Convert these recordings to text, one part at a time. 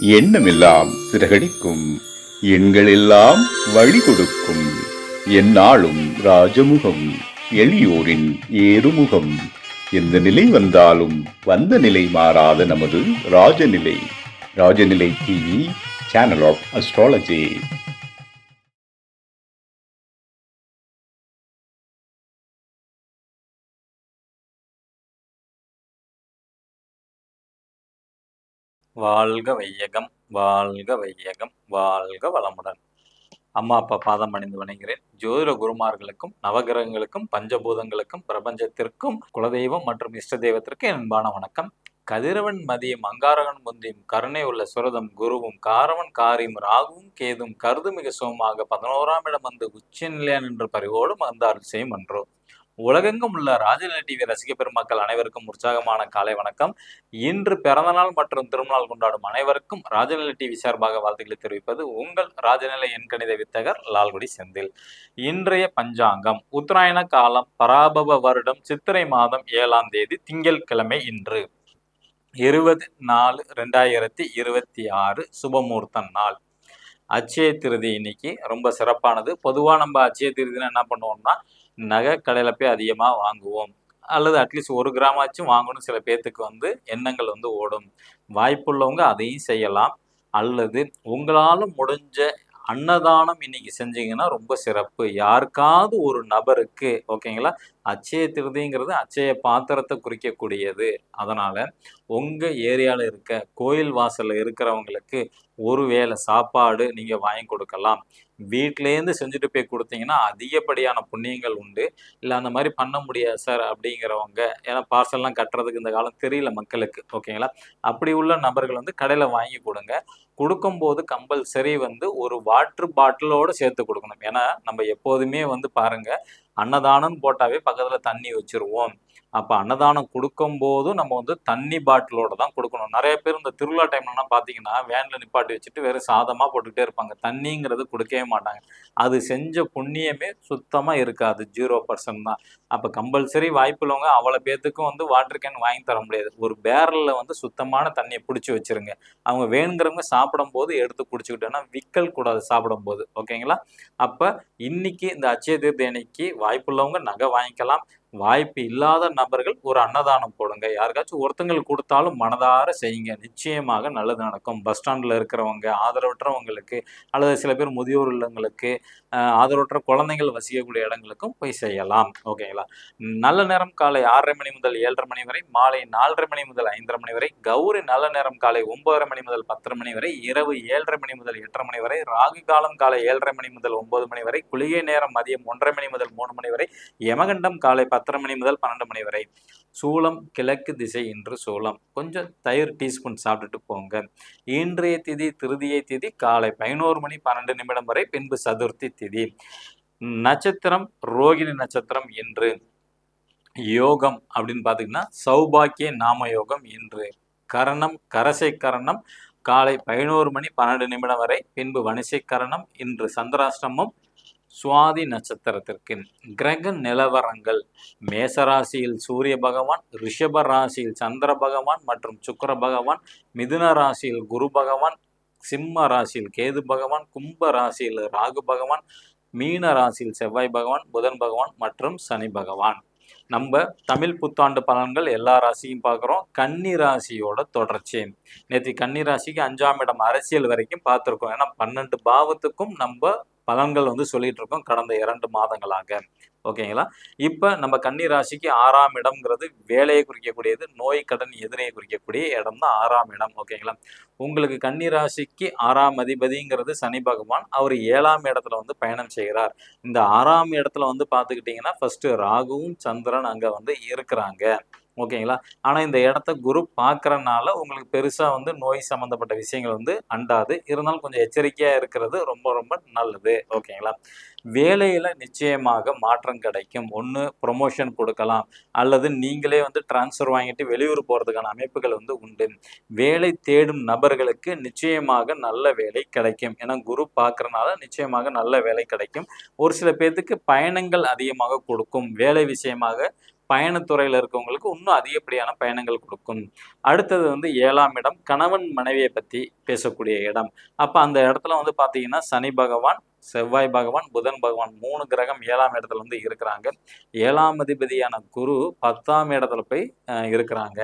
எண்ணமெல்லாம் சிறகடிக்கும், எண்களெல்லாம் வழி கொடுக்கும். எந்நாளும் ராஜமுகம், எளியோரின் ஏறுமுகம். எந்த நிலை வந்தாலும் வந்த நிலை மாறாத நமது Rajanilai. Rajanilai TV, channel of astrology. வாழ்க வையகம், வாழ்க வையகம், வாழ்க வளமுடன். அம்மா அப்பா பாதம் பணிந்து வணங்குகிறேன். ஜோதிட குருமார்களுக்கும் நவகிரகங்களுக்கும் பஞ்சபூதங்களுக்கும் பிரபஞ்சத்திற்கும் குலதெய்வம் மற்றும் இஷ்ட தெய்வத்திற்கு என் அன்பான வணக்கம். கதிரவன் மதியம் அங்காரகன் முந்தியும் கருணை உள்ள சுரதம் குருவும் காரவன் காரியும் ராகுவும் கேதும் கருதுமிக சோமாக 11ஆம் இடம் வந்து உச்ச நிலையான் என்று பரிவோடு மந்தார்கள் செய்யும் என்றோ. உலகெங்கும் உள்ள ராஜநிலை டிவி ரசிக பெருமக்கள் அனைவருக்கும் உற்சாகமான காலை வணக்கம். இன்று பிறந்தநாள் மற்றும் திருமணநாள் கொண்டாடும் அனைவருக்கும் ராஜநிலை டிவி சார்பாக வாழ்த்துக்களை தெரிவிப்பது உங்கள் ராஜநிலை எண்கணித வித்தகர் லால்குடி செந்தில். இன்றைய பஞ்சாங்கம் உத்தராயண காலம் பராபவ வருடம் சித்திரை மாதம் 7ஆம் தேதி திங்கட்கிழமை. இன்று 20/4/2026 சுபமுகூர்த்த நாள். அட்சய திருதி இன்னைக்கு ரொம்ப சிறப்பானது. பொதுவாக நம்ம அட்சய திருதினா என்ன பண்ணுவோம்னா நகை கடையில் போய் அதிகமாக வாங்குவோம், அல்லது அட்லீஸ்ட் 1 கிராமாச்சும் வாங்கணும். சில பேர்த்துக்கு வந்து எண்ணங்கள் வந்து ஓடும். வாய்ப்புள்ளவங்க அதையும் செய்யலாம். அல்லது உங்களால் முடிஞ்ச அன்னதானம் இன்னைக்கு செஞ்சீங்கன்னா ரொம்ப சிறப்பு. யாருக்காவது ஒரு நபருக்கு, ஓகேங்களா, அட்சய திருதிங்கிறது அட்சய பாத்திரத்தை குறிக்கக்கூடியது. அதனால உங்க ஏரியாவில் இருக்க கோயில் வாசல்ல இருக்கிறவங்களுக்கு ஒரு வேளை சாப்பாடு நீங்க வாங்கி கொடுக்கலாம். வீட்டிலேருந்து செஞ்சுட்டு போய் கொடுத்தீங்கன்னா அதிகப்படியான புண்ணியங்கள் உண்டு. இல்லை அந்த மாதிரி பண்ண முடியாது சார் அப்படிங்கிறவங்க, ஏன்னா பார்சல்லாம் கட்டுறதுக்கு இந்த காலம் தெரியல மக்களுக்கு, ஓகேங்களா, அப்படி உள்ள நபர்கள் வந்து கடையில் வாங்கி கொடுங்க. கொடுக்கும்போது கம்பல்சரி வந்து ஒரு வாட்டர் பாட்டிலோட சேர்த்து கொடுக்கணும். ஏன்னா நம்ம எப்போதுமே வந்து பாருங்க, அன்னதானம் போட்டாவே பக்கத்தில் தண்ணி வச்சிருவோம். அப்போ அன்னதானம் கொடுக்கும் போதும் நம்ம வந்து தண்ணி பாட்டிலோட தான் கொடுக்கணும். நிறைய பேர் இந்த திருவிழா டைம்லாம் பார்த்தீங்கன்னா வேனில் நிப்பாட்டி வச்சுட்டு வெறும் சாதமாக போட்டுக்கிட்டே இருப்பாங்க, தண்ணிங்கிறது கொடுக்கவே மாட்டாங்க. அது செஞ்ச புண்ணியமே சுத்தமாக இருக்காது, 0% தான். அப்போ கம்பல்சரி வாய்ப்புள்ளவங்க அவ்வளோ பேர்த்துக்கும் வந்து வாட்டர் கேன் வாங்கி தர முடியாது. ஒரு பேரலில் வந்து சுத்தமான தண்ணியை பிடிச்சி வச்சிருங்க. அவங்க வேணுங்கிறவங்க சாப்பிடும்போது எடுத்து குடிச்சுக்கிட்டோன்னா விக்கல் கூடாது சாப்பிடும்போது, ஓகேங்களா. அப்போ இன்னைக்கு இந்த அட்சய தீர்த்த அன்னைக்கு வாய்ப்புள்ளவங்க நகை வாங்கிக்கலாம். வாய்ப்பு இல்லாத நபர்கள் ஒரு அன்னதானம் போடுங்க. யாருக்காச்சும் ஒருத்தங்களுக்கு கொடுத்தாலும் மனதார செய்யுங்க, நிச்சயமாக நல்லது நடக்கும். பஸ் ஸ்டாண்டில் இருக்கிறவங்க, ஆதரவற்றவங்களுக்கு, அல்லது சில பேர் முதியோர் இல்லங்களுக்கு, ஆதரவற்ற குழந்தைகள் வசிக்கக்கூடிய இடங்களுக்கும் போய் செய்யலாம், ஓகேங்களா. நல்ல நேரம் காலை 6:30 மணி முதல் 7:30 மணி வரை, மாலை 4:30 மணி முதல் 5:30 மணி வரை, கௌரி நல்ல நேரம் காலை 9:30 மணி முதல் 10:30 மணி வரை, இரவு 7:30 மணி முதல் 8:30 மணி வரை, ராகு காலம் காலை 7:30 மணி முதல் 9 மணி வரை, குளிகை நேரம் மதியம் 1:30 மணி முதல் 3 மணி வரை, யமகண்டம் காலை 10:30 மணி முதல் 12 மணி வரை. சூலம் கிழக்கு திசை. இன்று சூலம். கொஞ்சம் தயிர் டீஸ்பூன் சாப்பிட்டுட்டு போங்க. இன்றைய திதி திருதியை திதி காலை 11 மணி 12 நிமிடம் வரை, பின்பு சதுர்த்தி திதி. நட்சத்திரம் ரோகிணி நட்சத்திரம். இன்று யோகம் அப்படின்னு பார்த்தீங்கன்னா சௌபாக்கிய நாம யோகம். இன்று கரணம் கரசை கரணம் காலை 11 மணி 12 நிமிடம் வரை, பின்பு வணிசை கரணம். இன்று சந்திராஷ்டமம் சுவாதி நட்சத்திரத்திற்கு. கிரக நிலவரங்கள்: மேசராசியில் சூரிய பகவான், ரிஷப ராசியில் சந்திர பகவான் மற்றும் சுக்கிர பகவான், மிதுன ராசியில் குரு பகவான், சிம்ம ராசியில் கேது பகவான், கும்ப ராசியில் ராகு பகவான், மீன ராசியில் செவ்வாய் பகவான், புதன் பகவான் மற்றும் சனி பகவான். நம்ம தமிழ் புத்தாண்டு பலன்கள் எல்லா ராசியும் பார்க்குறோம். கன்னி ராசியோட தொடர்ச்சி. நேற்று கன்னி ராசிக்கு 5ஆம் இடம் அரசியல் வரைக்கும் பார்த்துருக்கோம். ஏன்னா 12 பாவத்துக்கும் நம்ம பலன்கள் வந்து சொல்லிட்டு இருக்கோம் கடந்த 2 மாதங்களாக, ஓகேங்களா. இப்போ நம்ம கன்னி ராசிக்கு 6ஆம் இடம்ங்கிறது வேலையை குறிக்கக்கூடியது, நோய் கடன் எதிரையை குறிக்கக்கூடிய இடம் தான் 6ஆம் இடம், ஓகேங்களா. உங்களுக்கு கன்னி ராசிக்கு 6ஆம் அதிபதிங்கிறது சனி பகவான். அவர் 7ஆம் இடத்துல வந்து பயணம் செய்கிறார். இந்த 6ஆம் இடத்துல வந்து பார்த்துக்கிட்டிங்கன்னா ஃபர்ஸ்ட் ராகுவும் சந்திரன் அங்கே வந்து இருக்கிறாங்க, ஓகேங்களா. ஆனால் இந்த இடத்த குரு பார்க்கறனால உங்களுக்கு பெருசாக வந்து நோய் சம்மந்தப்பட்ட விஷயங்கள் வந்து அண்டாது. இருந்தாலும் கொஞ்சம் எச்சரிக்கையாக இருக்கிறது ரொம்ப ரொம்ப நல்லது, ஓகேங்களா. வேலையில் நிச்சயமாக மாற்றம் கிடைக்கும். ஒன்று ப்ரொமோஷன் கொடுக்கலாம், அல்லது நீங்களே வந்து டிரான்ஸ்ஃபர் வாங்கிட்டு வெளியூர் போகிறதுக்கான அமைப்புகள் வந்து உண்டு. வேலை தேடும் நபர்களுக்கு நிச்சயமாக நல்ல வேலை கிடைக்கும். ஏன்னா குரு பார்க்கறனால நிச்சயமாக நல்ல வேலை கிடைக்கும். ஒரு சில பேர்த்துக்கு பயணங்கள் அதிகமாக கொடுக்கும். வேலை விஷயமாக பயணத்துறையில் இருக்கவங்களுக்கு இன்னும் அதிகப்படியான பயணங்கள் கொடுக்கும். அடுத்தது வந்து 7ஆம் இடம் கணவன் மனைவியை பற்றி பேசக்கூடிய இடம். அப்போ அந்த இடத்துல வந்து பார்த்தீங்கன்னா சனி பகவான், செவ்வாய் பகவான், புதன் பகவான் 3 கிரகம் 7ஆம் இடத்துல வந்து இருக்கிறாங்க. 7ஆம் அதிபதியான குரு 10ஆம் இடத்துல போய் இருக்கிறாங்க.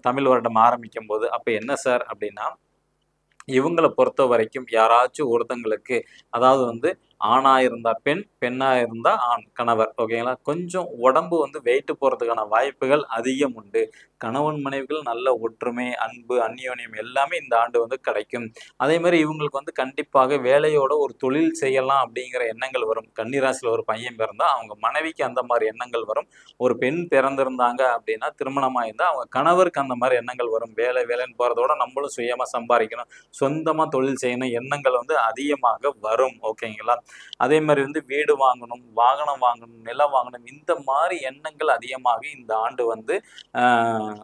தமிழ் வருடம் ஆரம்பிக்கும்போது. அப்ப என்ன சார் அப்படின்னா, இவங்கள பொறுத்த வரைக்கும் யாராச்சும் ஒருத்தங்களுக்கு அதாவது வந்து ஆணா இருந்தா பெண், பெண்ணா இருந்தா ஆண், கணவர். ஓகேங்களா? கொஞ்சம் உடம்பு வந்து வெயிட் போறதுக்கான வாய்ப்புகள் அதிகம் உண்டு. கணவன் மனைவிகள் நல்ல ஒற்றுமை, அன்பு, அந்யோன்யம் எல்லாமே இந்த ஆண்டு வந்து கிடைக்கும். அதே மாரி இவங்களுக்கு வந்து கண்டிப்பாக வேலையோட ஒரு தொழில் செய்யலாம் அப்படிங்கிற எண்ணங்கள் வரும். கன்னி ராசியில ஒரு பையன் பிறந்தா அவங்க மனைவிக்கு அந்த மாரி எண்ணங்கள் வரும். ஒரு பெண் பிறந்திருந்தாங்க அப்படின்னா, திருமணம் ஆயிருந்தா அவங்க கணவருக்கு அந்த மாரி எண்ணங்கள் வரும். வேலைன்னு போறதோட நம்மளும் சுயமா சம்பாரிக்கணும், சொந்தமா தொழில் செய்யணும் எண்ணங்கள் வந்து அதிகமாக வரும். ஓகேங்களா? அதே மாரி வந்து வீடு வாங்கணும், வாகனம் வாங்கணும், நிலம் வாங்கணும் இந்த மாரி எண்ணங்கள் அதிகமாக இந்த ஆண்டு வந்து அ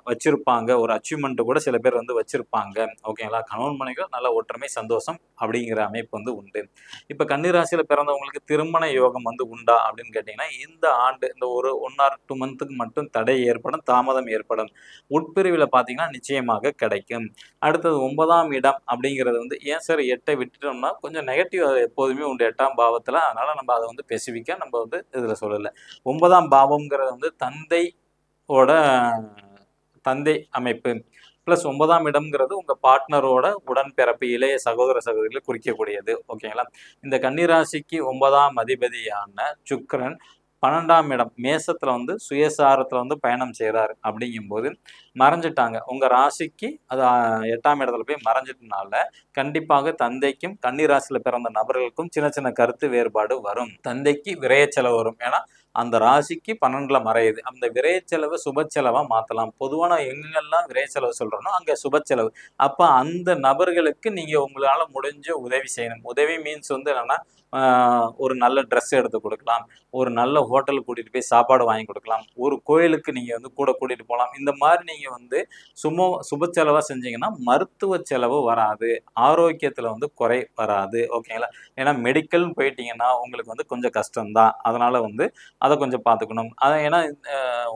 வச்சிருப்பாங்க. ஒரு அச்சீவ்மெண்ட் கூட சில பேர் வந்து வச்சிருப்பாங்க. ஓகேங்களா? கணவன் மனைவிகள் நல்ல ஒற்றுமை, சந்தோஷம் அப்படிங்கிற அமைப்பு வந்து உண்டு. இப்ப கன்னி ராசியில பிறந்தவங்களுக்கு திருமண யோகம் வந்து உண்டா அப்படின்னு கேட்டீங்கன்னா, இந்த ஆண்டு இந்த ஒரு 1 ஆர் 2 மந்த்துக்கு மட்டும் தடை ஏற்படும், தாமதம் ஏற்படும். உட்பிரிவில பார்த்தீங்கன்னா நிச்சயமாக கிடைக்கும். அடுத்தது 9ஆம் இடம் அப்படிங்கிறது வந்து ஏன் சார் 8 விட்டுட்டோம்னா, கொஞ்சம் நெகட்டிவ் எப்போதுமே உண்டு 8ஆம் பாவத்துல. அதனால நம்ம அத வந்து ஸ்பெசிஃபிக்கா நம்ம வந்து இதுல சொல்லல. 9ஆம் பாவம்ங்கிறது வந்து தந்தையோட தந்தை அமைப்பு. பிளஸ் 9ஆம் இடம்ங்கிறது உங்க பார்ட்னரோட உடன்பிறப்பு, இளைய சகோதர சகோதரிகளை குறிக்கக்கூடியது. ஓகேங்களா? இந்த கன்னி ராசிக்கு 9ஆம் அதிபதியான சுக்கிரன் 12ஆம் இடம் மேசத்துல வந்து சுயசாரத்துல வந்து பயணம் செய்றாரு. அப்படிங்கும்போது மறைஞ்சுட்டாங்க. உங்க ராசிக்கு அது 8ஆம் இடத்துல போய் மறைஞ்சதுனால, கண்டிப்பாக தந்தைக்கும் கன்னி ராசியில பிறந்த நபர்களுக்கும் சின்ன சின்ன கருத்து வேறுபாடு வரும். தந்தைக்கு விரய செலவு வரும். ஏன்னா, அந்த ராசிக்கு 12ல மறையுது. அந்த விரய செலவு சுப செலவா மாத்தலாம். பொதுவா நான் எங்கெல்லாம் விரய செலவு சொல்றேனோ, அங்க சுப செலவு. அப்ப அந்த நபர்களுக்கு நீங்க உங்களால முடிஞ்ச உதவி செய்யணும். உதவி மீன்ஸ் வந்து என்னன்னா, ஆ ஒரு நல்ல ட்ரெஸ் எடுத்து குடுக்கலாம். ஒரு நல்ல ஹோட்டலுக்கு கூட்டிட்டு போய் சாப்பாடு வாங்கி குடுக்கலாம். ஒரு கோயிலுக்கு நீங்க வந்து கூட கூட்டிட்டு போலாம். இந்த மாரி நீங்க வந்து சுப செலவா செஞ்சீங்கன்னா, மருத்துவ செலவு வராது. ஆரோக்கியத்துல வந்து குறை வராது. ஓகேங்களா? ஏன்னா மெடிக்கல்னு போயிட்டீங்கன்னா, உங்களுக்கு வந்து கொஞ்சம் கஷ்டம் தான். அதனால வந்து அத கொஞ்சம் பார்த்துக்கணும். ஏன்னா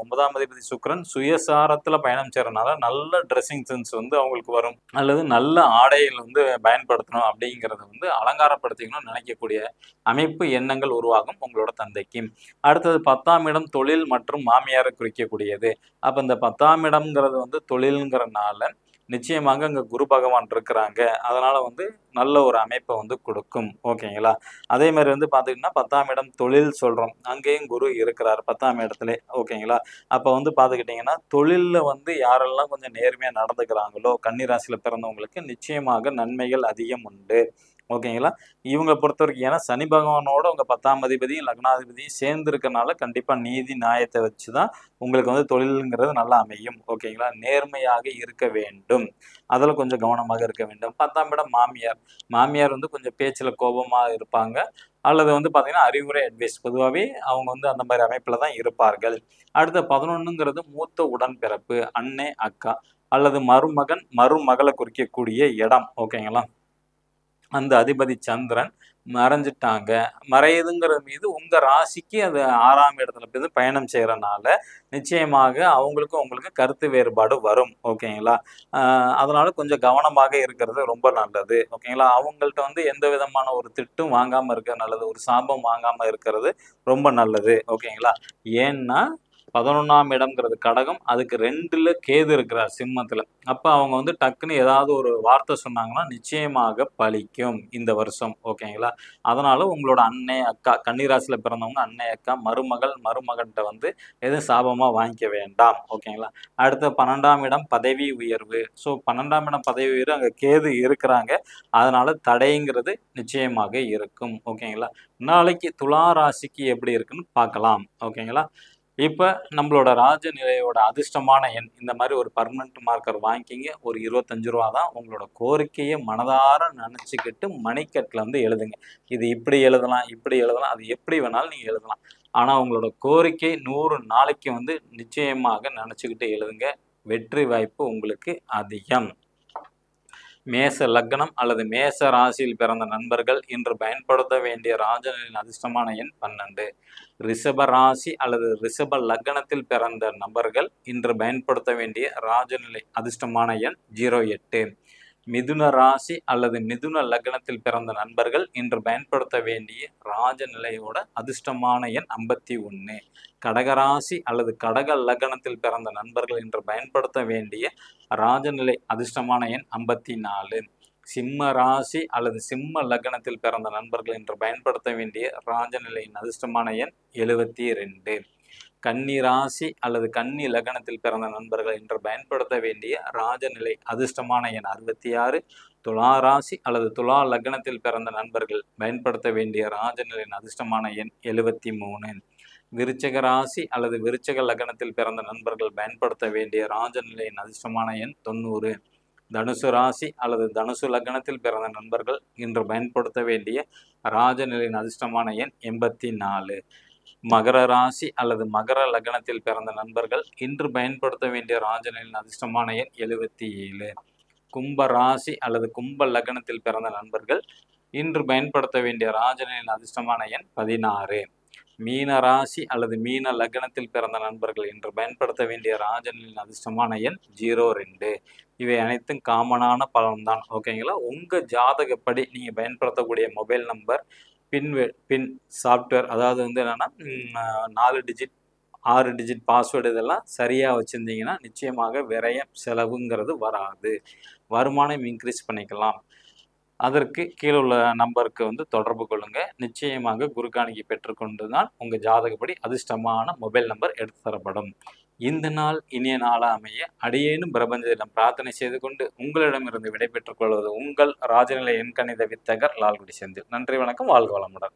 9ஆம் அதிபதி சுக்கிரன் சுயசாரத்துல பயணம் செய்றனால, நல்ல ட்ரெஸ்ஸிங் சென்ஸ் வந்து அவங்களுக்கு வரும். அல்லது நல்ல ஆடைகள் வந்து பயன்படுத்தணும் அப்படிங்கிறத வந்து அலங்காரப்படுத்திக்கணும்னு நினைக்கக்கூடிய அமைப்பு, எண்ணங்கள் உருவாகும் உங்களோட தந்தைக்கு. அடுத்தது 10ஆம் இடம் தொழில் மற்றும் மாமியாரை குறிக்கக்கூடியது. அப்ப இந்த 10ஆம் இடம்ங்கிறது வந்து தொழில்ங்கிறனால, நிச்சயமாக அங்க குரு பகவான் இருக்கிறாங்க. அதனால வந்து நல்ல ஒரு அமைப்ப வந்து குடுக்கும். ஓகேங்களா? அதே மாரி வந்து பார்த்துக்கிட்டீங்கன்னா, 10ஆம் இடம் தொழில் சொல்றோம். அங்கேயும் குரு இருக்கிறார் 10ஆம் இடத்திலே. ஓகேங்களா? அப்ப வந்து பார்த்துக்கிட்டீங்கன்னா, தொழில்ல வந்து யாரெல்லாம் கொஞ்சம் நேர்மையா நடந்துக்கிறாங்களோ, கன்னி ராசியில பிறந்தவங்களுக்கு நிச்சயமாக நன்மைகள் அதிகம் உண்டு. ஓகேங்களா? இவங்கள பொறுத்தவரைக்கும் ஏன்னா சனி பகவானோட உங்க 10ஆம் அதிபதியும், லக்னாதிபதியும் சேர்ந்து இருக்கனால, கண்டிப்பா நீதி, நியாயத்த வச்சு தான் உங்களுக்கு வந்து தொழில்ங்கிறது நல்லா அமையும். ஓகேங்களா? நேர்மையாக இருக்க வேண்டும். அதுல கொஞ்சம் கவனமாக இருக்க வேண்டும். 10ஆம் இடம் மாமியார். மாமியார் வந்து கொஞ்சம் பேச்சுல கோபமா இருப்பாங்க. அல்லது வந்து பார்த்தீங்கன்னா, அறிவுரை, அட்வைஸ் பொதுவாவே அவங்க வந்து அந்த மாரி அமைப்புல தான் இருப்பார்கள். அடுத்து 11ங்கிறது மூத்த உடன்பிறப்பு, அண்ணே, அக்கா அல்லது மருமகன், மருமகள குறிக்கக்கூடிய இடம். ஓகேங்களா? அந்த அதிபதி சந்திரன் மறைஞ்சுட்டாங்க. மறையுதுங்கிறது மீது உங்க ராசிக்கு அது 6ஆம் இடத்துல போய் பயணம் செய்றனால, நிச்சயமாக அவங்களுக்கும் உங்களுக்கும் கருத்து வேறுபாடு வரும். ஓகேங்களா? அ அதனால கொஞ்சம் கவனமாக இருக்கிறது ரொம்ப நல்லது. ஓகேங்களா? அவங்கள்ட்ட வந்து எந்த விதமான ஒரு திட்டும் வாங்காம இருக்கிறது நல்லது. ஒரு சாபம் வாங்காம இருக்கிறது ரொம்ப நல்லது. ஓகேங்களா? ஏன்னா 11ஆம் இடம்ங்கிறது கடகம். அதுக்கு 2ல கேது இருக்கிறார் சிம்மத்துல. அப்ப அவங்க வந்து டக்குன்னு ஏதாவது ஒரு வார்த்தை சொன்னாங்கன்னா, நிச்சயமாக பலிக்கும் இந்த வருஷம். ஓகேங்களா? அதனால உங்களோட அண்ணே, அக்கா கன்னி ராசியில பிறந்தவங்க அண்ணே, அக்கா, மருமகள், மருமகன்ட்ட வந்து எதுவும் சாபமா வாங்கிக்க வேண்டாம். ஓகேங்களா? அடுத்து 12ஆம் இடம் பதவி உயர்வு. ஸோ 12ஆம் இடம் பதவி உயர்வு அங்க கேது இருக்கிறாங்க. அதனால தடைங்கிறது நிச்சயமாக இருக்கும். ஓகேங்களா? நாளைக்கு துலா ராசிக்கு எப்படி இருக்குன்னு பார்க்கலாம். ஓகேங்களா? இப்ப நம்மளோட ராஜ நிலையோட அதிர்ஷ்டமான எண் இந்த மாரி ஒரு பெர்மனன்ட் மார்க்கர் வாங்கிக்கிங்க. ஒரு ரூ. 25 தான். உங்களோட கோரிக்கைய மனதார நெனச்சுக்கிட்டு மணிக்கட்டுல வந்து எழுதுங்க. இது இப்படி எழுதலாம், இப்படி எழுதலாம். அது எப்படி வேணாலும் நீங்க எழுதலாம். ஆனா உங்களோட கோரிக்கை 100 நாளைக்கு வந்து நிச்சயமாக நெனச்சுக்கிட்டு எழுதுங்க. வெற்றி வாய்ப்பு உங்களுக்கு அதிகம். மேச லக்னம் அல்லது மேச ராசியில் பிறந்த நண்பர்கள் இன்று பயன்படுத்த வேண்டிய ராஜநிலையின் அதிர்ஷ்டமான எண் 12. ரிஷப ராசி அல்லது ரிஷப லக்னத்தில் பிறந்த நபர்கள் இன்று பயன்படுத்த வேண்டிய ராஜநிலை அதிர்ஷ்டமான எண் 08. மிதுன ராசி அல்லது மிதுன லக்னத்தில் பிறந்த நண்பர்கள் இன்று பயன்படுத்த வேண்டிய ராஜநிலையோட அதிர்ஷ்டமான எண் 51. கடகராசி அல்லது கடக லக்னத்தில் பிறந்த நண்பர்கள் இன்று பயன்படுத்த வேண்டிய ராஜநிலை அதிர்ஷ்டமான எண் 54. சிம்ம ராசி அல்லது சிம்ம லக்னத்தில் பிறந்த நண்பர்கள் இன்று பயன்படுத்த வேண்டிய ராஜநிலையின் அதிர்ஷ்டமான எண் 72. கன்னி ராசி அல்லது கன்னி லக்னத்தில் பிறந்த நண்பர்கள் இன்று பயன்படுத்த வேண்டிய ராஜநிலை அதிர்ஷ்டமான எண் 66. துலா ராசி அல்லது துலா லக்னத்தில் பிறந்த நண்பர்கள் பயன்படுத்த வேண்டிய ராஜநிலையின் அதிர்ஷ்டமான எண் 73. விருச்சக ராசி அல்லது விருச்சக லக்னத்தில் பிறந்த நண்பர்கள் பயன்படுத்த வேண்டிய ராஜநிலையின் அதிர்ஷ்டமான எண் 90. தனுசு ராசி அல்லது தனுசு லக்னத்தில் பிறந்த நண்பர்கள் இன்று பயன்படுத்த வேண்டிய ராஜநிலையின் அதிர்ஷ்டமான எண் 84. மகர ராசி அல்லது மகர லக்னத்தில் பிறந்த நண்பர்கள் இன்று பயன்படுத்த வேண்டிய ராஜநிலையின் அதிர்ஷ்டமான எண் 77. கும்ப ராசி அல்லது கும்ப லக்னத்தில் பிறந்த நண்பர்கள் இன்று பயன்படுத்த வேண்டிய ராஜநிலையின் அதிர்ஷ்டமான எண் 16. மீன ராசி அல்லது மீன லக்னத்தில் பிறந்த நண்பர்கள் இன்று பயன்படுத்த வேண்டிய ராஜநிலையின் அதிர்ஷ்டமான எண் 02. இவை அனைத்தும் காமனான பலன்தான். ஓகேங்களா? உங்க ஜாதகப்படி நீங்க பயன்படுத்தக்கூடிய மொபைல் நம்பர் பின் சாஃப்ட்வேர், அதாவது வந்து என்னன்னா 4 டிஜிட் 6 டிஜிட் பாஸ்வேர்டு இதெல்லாம் சரியாக வச்சுருந்தீங்கன்னா நிச்சயமாக விரயம் செலவுங்கிறது வராது. வருமானம் இன்க்ரீஸ் பண்ணிக்கலாம். அதற்கு கீழே உள்ள நம்பருக்கு வந்து தொடர்பு கொள்ளுங்க. நிச்சயமாக குருகாணிக்கை பெற்றுக்கொண்டு தான் உங்கள் ஜாதகப்படி அதிர்ஷ்டமான மொபைல் நம்பர் எடுத்து தரப்படும். இந்த நாள் இனிய நாளாக அமைய அடியேனும் பிரபஞ்சத்திடம் பிரார்த்தனை செய்து கொண்டு உங்களிடமிருந்து விடைபெற்றுக் கொள்வது உங்கள் ராஜநிலை எண்கணித வித்தகர் லால்குடி செந்தில். நன்றி, வணக்கம், வாழ்க வளமுடன்.